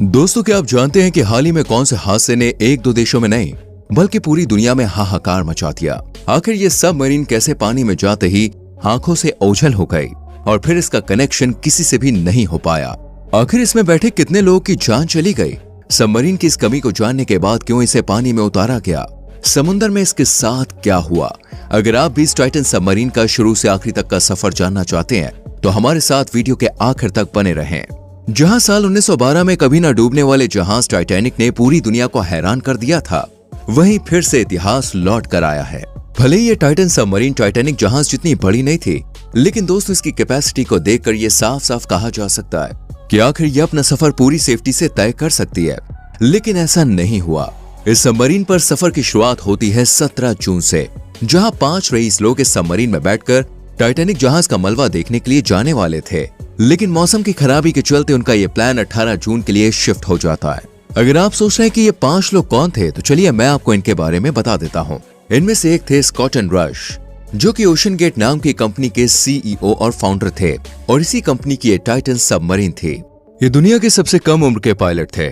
दोस्तों, क्या आप जानते हैं कि हाल ही में कौन से हादसे ने एक दो देशों में नहीं बल्कि पूरी दुनिया में हाहाकार मचा दिया। आखिर ये सबमरीन कैसे पानी में जाते ही आंखों से ओझल हो गई और फिर इसका कनेक्शन किसी से भी नहीं हो पाया। आखिर इसमें बैठे कितने लोगों की जान चली गई? सबमरीन की इस कमी को जानने के बाद क्यों इसे पानी में उतारा गया? समुद्र में इसके साथ क्या हुआ? अगर आप भी इस टाइटन सबमरीन का शुरू से आखिरी तक का सफर जानना चाहते हैं तो हमारे साथ वीडियो के आखिर तक बने रहें। जहां साल 1912 में कभी न डूबने वाले जहाज टाइटैनिक ने पूरी दुनिया को हैरान कर दिया था, वहीं फिर से इतिहास लौट कर आया है। भले ही ये टाइटन सबमरीन टाइटैनिक जहाज जितनी बड़ी नहीं थी, लेकिन दोस्तों इसकी कैपेसिटी को देखकर ये साफ साफ कहा जा सकता है कि आखिर ये अपना सफर पूरी सेफ्टी से तय कर सकती है। लेकिन ऐसा नहीं हुआ। इस सबमरीन पर सफर की शुरुआत होती है 17 जून से, जहां 5 रईस लोग इस सबमरीन में बैठकर टाइटैनिक जहाज का मलबा देखने के लिए जाने वाले थे। लेकिन मौसम की खराबी के चलते उनका ये प्लान 18 जून के लिए शिफ्ट हो जाता है। अगर आप सोच रहे हैं कि ये 5 लोग कौन थे, तो चलिए मैं आपको इनके बारे में बता देता हूँ। इनमें से एक थे स्कॉट एंड रश, जो कि ओशन गेट नाम की कंपनी के CEO और फाउंडर थे, और इसी कंपनी की ये टाइटन सबमरीन थी। ये दुनिया के सबसे कम उम्र के पायलट थे।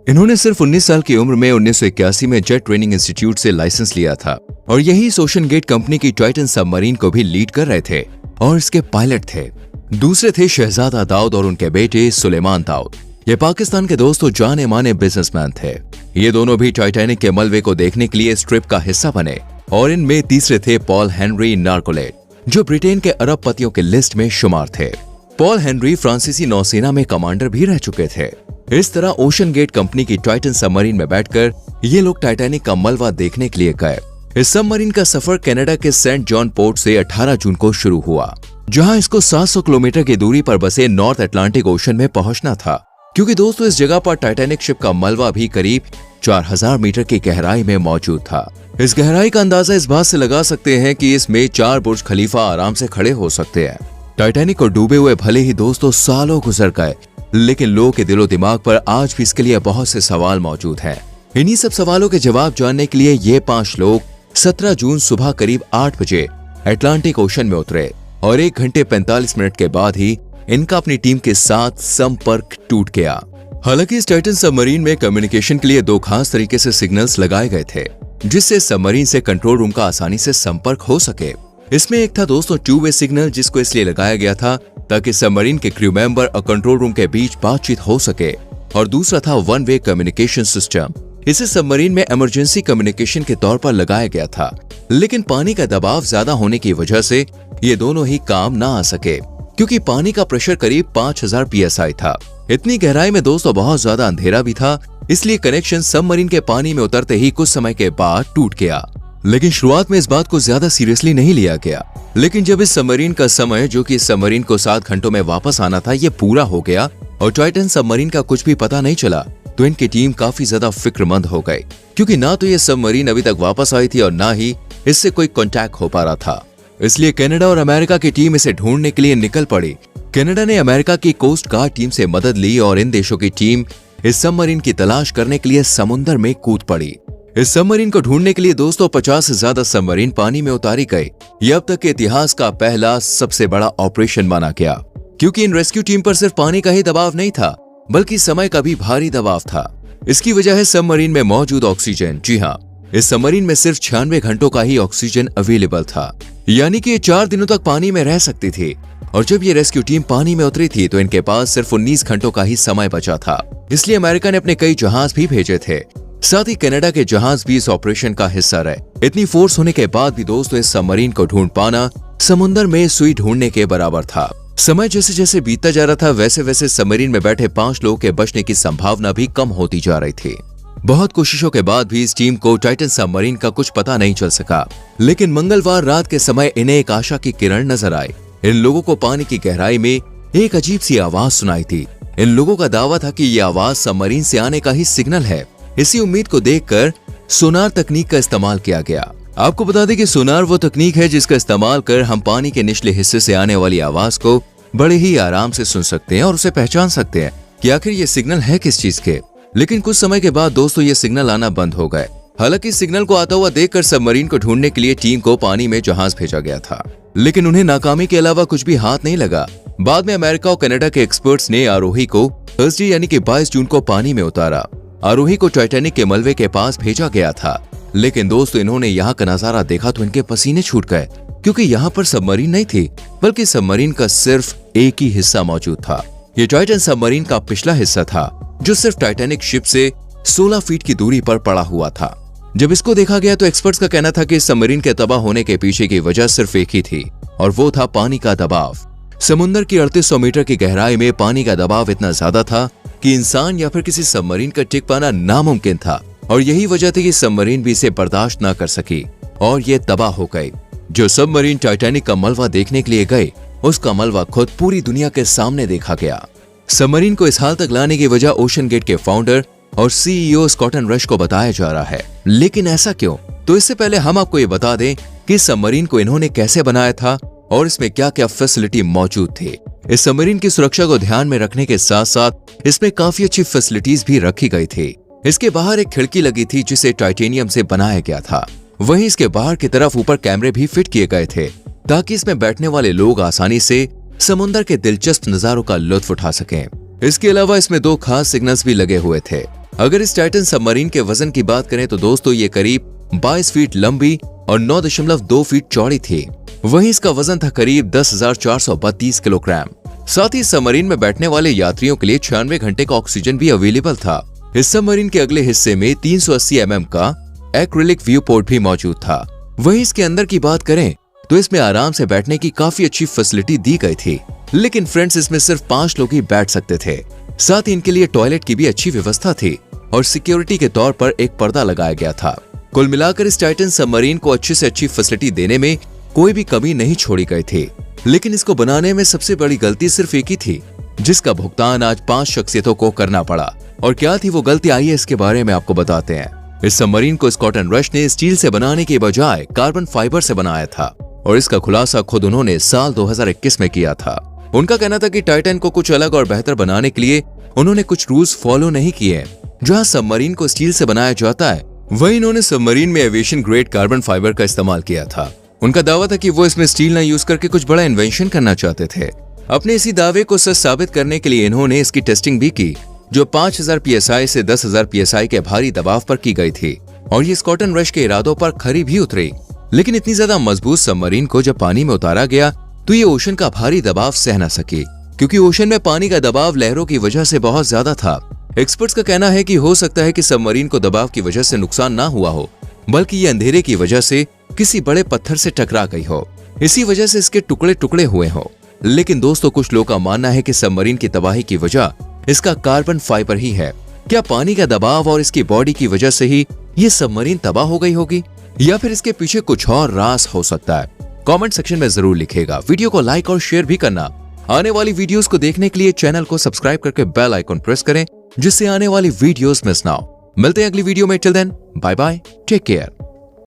इन्होंने सिर्फ 19 साल की उम्र में 1981 में जेट ट्रेनिंग इंस्टीट्यूट से लाइसेंस लिया था, और यही इस ओशन गेट कंपनी की टाइटन सबमरीन को भी लीड कर रहे थे और इसके पायलट थे। दूसरे थे शहजादा दाऊद और उनके बेटे सुलेमान दाऊद। ये पाकिस्तान के दोस्तों जाने माने बिजनेसमैन थे। ये दोनों भी टाइटैनिक के मलबे को देखने के लिए इस ट्रिप का हिस्सा बने। और इनमें तीसरे थे पॉल हेनरी नार्कोलेट, जो ब्रिटेन के अरबपतियों के लिस्ट में शुमार थे। पॉल हेनरी फ्रांसीसी नौसेना में कमांडर भी रह चुके थे। इस तरह ओशन गेट कंपनी की टाइटन सबमरीन में बैठकर ये लोग टाइटैनिक का मलबा देखने के लिए गए। इस सबमरीन का सफर कनाडा के सेंट जॉन पोर्ट से 18 जून को शुरू हुआ, जहां इसको 700 किलोमीटर की दूरी पर बसे नॉर्थ अटलांटिक ओशन में पहुंचना था। क्योंकि दोस्तों इस जगह पर टाइटैनिक शिप का मलबा भी करीब 4000 मीटर की गहराई में मौजूद था। इस गहराई का अंदाजा इस बात से लगा सकते हैं कि इसमें 4 बुर्ज खलीफा आराम से खड़े हो सकते हैं। टाइटैनिक को डूबे हुए भले ही दोस्तों सालों गुजर गए, लेकिन लोगों के दिलो दिमाग पर आज भी इसके लिए बहुत से सवाल मौजूद हैं। इन्हीं सब सवालों के जवाब जानने के लिए ये 5 लोग 17 जून सुबह करीब 8 बजे अटलांटिक ओशन में उतरे, और 1 घंटे 45 मिनट के बाद ही इनका अपनी टीम के साथ संपर्क टूट गया। हालांकि इस टाइटन सबमरीन में कम्युनिकेशन के लिए 2 खास तरीके से सिग्नल्स लगाए गए थे, जिससे सबमरीन से कंट्रोल रूम का आसानी से संपर्क हो सके। इसमें एक था दोस्तों 2 वे सिग्नल, जिसको इसलिए लगाया गया था ताकि सबमरीन के क्रू मेंबर और कंट्रोल रूम के बीच बातचीत हो सके, और दूसरा था 1 वे कम्युनिकेशन सिस्टम। इसे सबमरीन में इमरजेंसी कम्युनिकेशन के तौर पर लगाया गया था, लेकिन पानी का दबाव ज्यादा होने की वजह से ये दोनों ही काम ना आ सके, क्योंकि पानी का प्रेशर करीब 5000 PSI था। इतनी गहराई में दोस्तों बहुत ज्यादा अंधेरा भी था, इसलिए कनेक्शन सबमरीन के पानी में उतरते ही कुछ समय के बाद टूट गया। लेकिन शुरुआत में इस बात को ज्यादा सीरियसली नहीं लिया गया। लेकिन जब इस सबमरीन का समय, जो कि इस सबमरीन को 7 घंटों में वापस आना था, ये पूरा हो गया और टाइटन सबमरीन का कुछ भी पता नहीं चला, तो इनकी टीम काफी ज्यादा फिक्रमंद हो गई, क्योंकि ना तो ये सबमरीन अभी तक वापस आई थी और ना ही इससे कोई कांटेक्ट हो पा रहा था। इसलिए कनाडा और अमेरिका की टीम इसे ढूंढने के लिए निकल पड़ी। कनाडा ने अमेरिका की कोस्ट गार्ड टीम से मदद ली और इन देशों की टीम इस सबमरीन की तलाश करने के लिए समुद्र में कूद पड़ी। इस सबमरीन को ढूंढने के लिए दोस्तों 50 से ज्यादा सबमरीन पानी में उतारी गई। यह अब तक के इतिहास का पहला सबसे बड़ा ऑपरेशन माना गया, क्योंकि इन रेस्क्यू टीम पर सिर्फ पानी का ही दबाव नहीं था, बल्कि समय का भी भारी दबाव था। इसकी वजह है सबमरीन में मौजूद ऑक्सीजन। जी हाँ, इस सबमरीन में सिर्फ 96 घंटों का ही ऑक्सीजन अवेलेबल था, यानी कि ये 4 दिनों तक पानी में रह सकती थी। और जब ये रेस्क्यू टीम पानी में उतरी थी तो इनके पास सिर्फ 19 घंटों का ही समय बचा था। इसलिए अमेरिका ने अपने कई जहाज भी भेजे थे, साथ ही कनाडा के जहाज भी इस ऑपरेशन का हिस्सा रहे। इतनी फोर्स होने के बाद भी दोस्तों इस सबमरीन को ढूंढ पाना समुद्र में सुई ढूंढने के बराबर था। समय जैसे जैसे बीतता जा रहा था, वैसे वैसे सबमरीन में बैठे 5 लोगों के बचने की संभावना भी कम होती जा रही थी। बहुत कोशिशों के बाद भी इस टीम को टाइटन सबमरीन का कुछ पता नहीं चल सका। लेकिन मंगलवार रात के समय इन्हें एक आशा की किरण नजर आई। इन लोगों को पानी की गहराई में एक अजीब सी आवाज सुनाई थी। इन लोगों का दावा था कि ये आवाज सबमरीन से आने का ही सिग्नल है। इसी उम्मीद को देखकर सोनार तकनीक का इस्तेमाल किया गया। आपको बता दें कि सोनार वो तकनीक है जिसका इस्तेमाल कर हम पानी के निचले हिस्से से आने वाली आवाज को बड़े ही आराम से सुन सकते हैं और उसे पहचान सकते हैं कि आखिर ये सिग्नल है किस चीज के। लेकिन कुछ समय के बाद दोस्तों ये सिग्नल आना बंद हो गए। हालांकि सिग्नल को आता हुआ देखकर सबमरीन को ढूंढने के लिए टीम को पानी में जहाज भेजा गया था, लेकिन उन्हें नाकामी के अलावा कुछ भी हाथ नहीं लगा। बाद में अमेरिका और कनाडा के एक्सपर्ट्स ने आरोही को थर्सडे यानी कि 22 जून को पानी में उतारा। आरोही को टाइटैनिक के मलबे के पास भेजा गया था, लेकिन दोस्तों इन्होंने यहाँ का नजारा देखा तो इनके पसीने छूट गए, क्योंकि यहाँ पर सबमरीन नहीं थी, बल्कि सबमरीन का सिर्फ एक ही हिस्सा मौजूद था। ये टाइटन सबमरीन का पिछला हिस्सा था, जो सिर्फ टाइटैनिक शिप से 16 फीट की दूरी पर पड़ा हुआ था। जब इसको देखा गया तो एक्सपर्ट्स का कहना था कि इस सबमरीन के तबाह होने के पीछे की वजह सिर्फ एक ही थी, और वो था पानी का दबाव। समुद्र की 3800 मीटर की गहराई में पानी का दबाव इतना ज्यादा था कि इंसान या फिर किसी सबमरीन का टिक पाना नामुमकिन था, और यही वजह थी कि सबमरीन भी इसे बर्दाश्त न कर सकी और ये तबाह हो गई। जो सबमरीन टाइटैनिक का मलबा देखने के लिए गए, उसका मलबा खुद पूरी दुनिया के सामने देखा गया। सबमरीन को इस हाल तक लाने की वजह ओशन गेट के फाउंडर और सीईओ स्कॉटन रश को बताया जा रहा है, लेकिन ऐसा क्यों? तो इससे पहले हम आपको ये बता दें कि सबमरीन को इन्होंने कैसे बनाया था और इसमें क्या क्या फैसिलिटी मौजूद थी। इस सबमरीन की सुरक्षा को ध्यान में रखने के साथ साथ इसमें काफी अच्छी फैसिलिटीज भी रखी गई थी। इसके बाहर एक खिड़की लगी थी जिसे टाइटेनियम से बनाया गया था। वहीं इसके बाहर की तरफ ऊपर कैमरे भी फिट किए गए थे, ताकि इसमें बैठने वाले लोग आसानी से समुद्र के दिलचस्प नजारों का लुत्फ उठा सकें। इसके अलावा इसमें 2 खास सिग्नल्स भी लगे हुए थे। अगर इस टाइटन सबमरीन के वजन की बात करें तो दोस्तों ये करीब 22 फीट लंबी और 9.2 फीट चौड़ी थी। वहीं इसका वजन था करीब 10,432 किलोग्राम। साथ ही सबमरीन में बैठने वाले यात्रियों के लिए 96 घंटे का ऑक्सीजन भी अवेलेबल था। इस सबमरीन के अगले हिस्से में 380 mm का एक्रिलिक व्यू पोर्ट भी मौजूद था। वहीं इसके अंदर की बात करें तो इसमें आराम से बैठने की काफी अच्छी फैसिलिटी दी गई थी, लेकिन फ्रेंड्स इसमें सिर्फ 5 लोग ही बैठ सकते थे। साथ ही इनके लिए टॉयलेट की भी अच्छी व्यवस्था थी और सिक्योरिटी के तौर पर एक पर्दा लगाया गया था। कुल मिलाकर इस टाइटन सबमरीन को अच्छी से अच्छी फैसिलिटी देने में कोई भी कमी नहीं छोड़ी गई थी, लेकिन इसको बनाने में सबसे बड़ी गलती सिर्फ एक ही थी, जिसका भुगतान आज 5 शख्सियतों को करना पड़ा। और क्या थी वो गलती, आइए इसके बारे में आपको बताते हैं। इस सबमरीन को स्कॉटन रश ने स्टील से बनाने के बजाय कार्बन फाइबर से बनाया था, और इसका खुलासा खुद उन्होंने साल 2021 में किया था। उनका कहना था कि टाइटन को कुछ अलग और बेहतर बनाने के लिए उन्होंने कुछ रूल्स फॉलो नहीं किए। जहां सबमरीन को स्टील से बनाया जाता है, वहीं इन्होंने सबमरीन में एविएशन ग्रेड कार्बन फाइबर का इस्तेमाल किया था। उनका दावा था कि वो इसमें स्टील न यूज करके कुछ बड़ा इन्वेंशन करना चाहते थे। अपने इसी दावे को सच साबित करने के लिए इन्होंने इसकी टेस्टिंग भी की, जो 5000 PSI से 10,000 PSI के भारी दबाव पर की गई थी, और ये स्कॉटन रश के इरादों पर खरी भी उतरी। लेकिन इतनी ज्यादा मजबूत सबमरीन को जब पानी में उतारा गया तो ये ओशन का भारी दबाव सह न सकी, क्योंकि ओशन में पानी का दबाव लहरों की वजह से बहुत ज्यादा था। एक्सपर्ट्स का कहना है कि हो सकता है कि सबमरीन को दबाव की वजह से नुकसान ना हुआ हो, बल्कि ये अंधेरे की वजह से किसी बड़े पत्थर से टकरा गई हो, इसी वजह से इसके टुकड़े टुकड़े हुए हो। लेकिन दोस्तों कुछ लोगों का मानना है कि सबमरीन की तबाही की वजह इसका कार्बन फाइबर ही है। क्या पानी का दबाव और इसकी बॉडी की वजह से ही ये सबमरीन तबाह हो गई होगी, या फिर इसके पीछे कुछ और राज हो सकता है? कमेंट सेक्शन में जरूर लिखिएगा। वीडियो को लाइक और शेयर भी करना। आने वाली वीडियोस को देखने के लिए चैनल को सब्सक्राइब करके बेल आइकन प्रेस करें, जिससे आने वाली वीडियोस मिस ना हो। मिलते हैं अगली वीडियो में। Till then bye bye, take care.